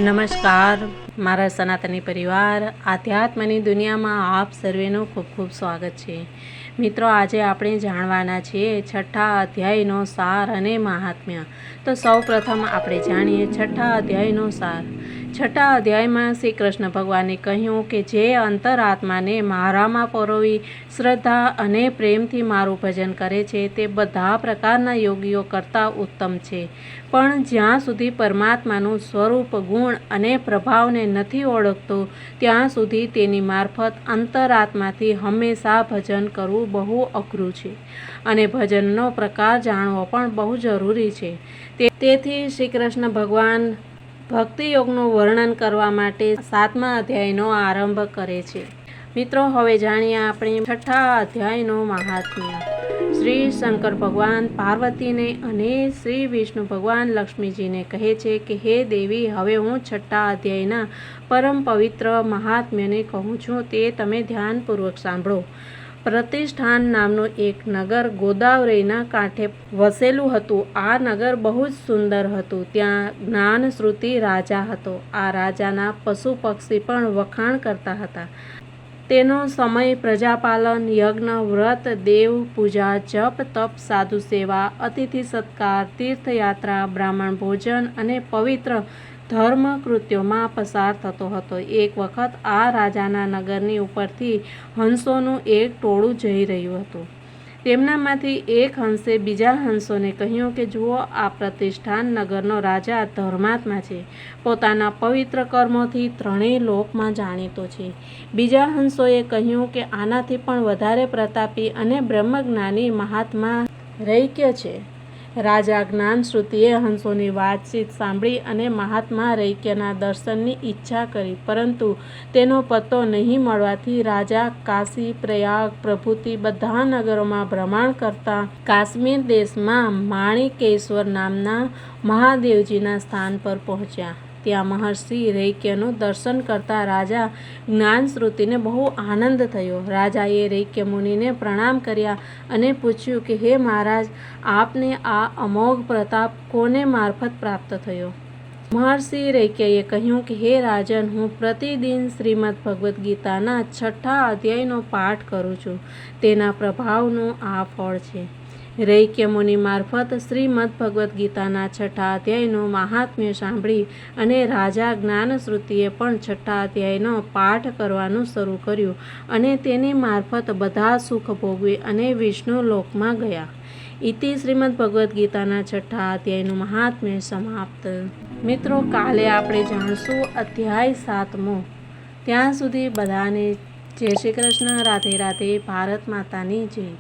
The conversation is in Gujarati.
નમસ્કાર મારા સનાતની પરિવાર આધ્યાત્મની દુનિયામાં આપ સર્વેનું ખૂબ ખૂબ સ્વાગત છે। મિત્રો, આજે આપણે જાણવાના છીએ છઠ્ઠા અધ્યાયનો સાર અને મહાત્મ્ય। તો સૌપ્રથમ આપણે જાણીએ છઠ્ઠા અધ્યાયનો સાર। છઠ્ઠા અધ્યાયમાં શ્રી કૃષ્ણ ભગવાને કહ્યું કે જે અંતરાત્માને મારામાં પરોવી શ્રદ્ધા અને પ્રેમથી મારું ભજન કરે છે તે બધા પ્રકારના યોગીઓ કરતાં ઉત્તમ છે, પણ જ્યાં સુધી પરમાત્માનું સ્વરૂપ, ગુણ અને પ્રભાવને નથી ઓળખતો ત્યાં સુધી તેની મારફત અંતરાત્માથી હંમેશા ભજન કરવું બહુ અઘરું છે અને ભજનનો પ્રકાર જાણવો પણ બહુ જરૂરી છે। તેથી શ્રી કૃષ્ણ ભગવાન ભક્તિયોગનું વર્ણન કરવા માટે 7મા અધ્યાયનો આરંભ કરે છે। મિત્રો, હવે જાણીએ આપણે છઠ્ઠા અધ્યાયનો મહાત્મ્ય। શ્રી શંકર ભગવાન પાર્વતીને અને શ્રી વિષ્ણુ ભગવાન લક્ષ્મીજીને કહે છે કે હે દેવી, હવે હું છઠ્ઠા અધ્યાયના પરમ પવિત્ર મહાત્મ્યને કહું છું, તે તમે ધ્યાનપૂર્વક સાંભળો। પ્રતિષ્ઠાન નામનું એક નગર ગોદાવરીના કાંઠે વસેલું હતું। આ નગર બહુ જ સુંદર હતું। ત્યાં જ્ઞાનશ્રુતિ રાજા હતો। આ રાજાના પશુ પક્ષી પણ વખાણ કરતા હતા। તેનો સમય પ્રજાપાલન, યજ્ઞ, વ્રત, દેવ પૂજા, જપ, તપ, સાધુ સેવા, અતિથિ સત્કાર, તીર્થયાત્રા, બ્રાહ્મણ ભોજન અને પવિત્ર ધર્મ કૃત્યોમાં પસાર થતો હતો। એક વખત આ રાજાના નગરની ઉપરથી હંસોનું એક ટોળું જઈ રહ્યું હતું। તેમનામાંથી એક હંસે બીજા હંસોને કહ્યું કે જુઓ, આ પ્રતિષ્ઠાન નગરનો રાજા ધર્માત્મા છે। પોતાના પવિત્ર કર્મોથી ત્રણેય લોકમાં જાણીતો છે। બીજા હંસોએ કહ્યું કે આનાથી પણ વધારે પ્રતાપી અને બ્રહ્મજ્ઞાની મહાત્મા રૈક્ય છે। રાજા જ્ઞાનશ્રુતિએ હંસોની વાતચીત સાંભળી અને મહાત્મા રૈક્યના દર્શનની ઈચ્છા કરી, પરંતુ તેનો પત્તો નહીં મળવાથી રાજા કાશી, પ્રયાગ પ્રભૃતિ બધા નગરોમાં ભ્રમણ કરતા કાશ્મીર દેશમાં માણિકેશ્વર નામના મહાદેવજીના સ્થાન પર પહોંચ્યા। ત્યાં મહર્ષિ રૈક્યનું દર્શન કરતા રાજા જ્ઞાનશ્રુતિને બહુ આનંદ થયો। રાજાએ રૈક્ય મુનિને પ્રણામ કર્યા અને પૂછ્યું કે હે મહારાજ, આપને આ અમોઘ પ્રતાપ કોને મારફત પ્રાપ્ત થયો? મહર્ષિ રૈક્યએ કહ્યું કે હે રાજન, હું પ્રતિદિન શ્રીમદ ભગવદ્ ગીતાના છઠ્ઠા અધ્યાયનો પાઠ કરું છું। તેના પ્રભાવનું આ ફળ છે। રૈક્ય મુનિ મારફત શ્રીમદ ભગવદ્ ગીતાના છઠ્ઠા અધ્યાયનું મહાત્મ્ય સાંભળી અને રાજા જ્ઞાનશ્રુતિએ પણ છઠ્ઠા અધ્યાયનો પાઠ કરવાનું શરૂ કર્યું અને તેની મારફત બધા સુખ ભોગવી અને વિષ્ણુ લોકમાં ગયા। ઇતિ શ્રીમદ ભગવદ્ ગીતાના છઠ્ઠા અધ્યાયનું મહાત્મ્ય સમાપ્ત। મિત્રો, કાલે આપણે જાણશું અધ્યાય 7મો। ત્યાં સુધી બધાને જય શ્રી કૃષ્ણ, રાધે રાધે, ભારત માતાની જય।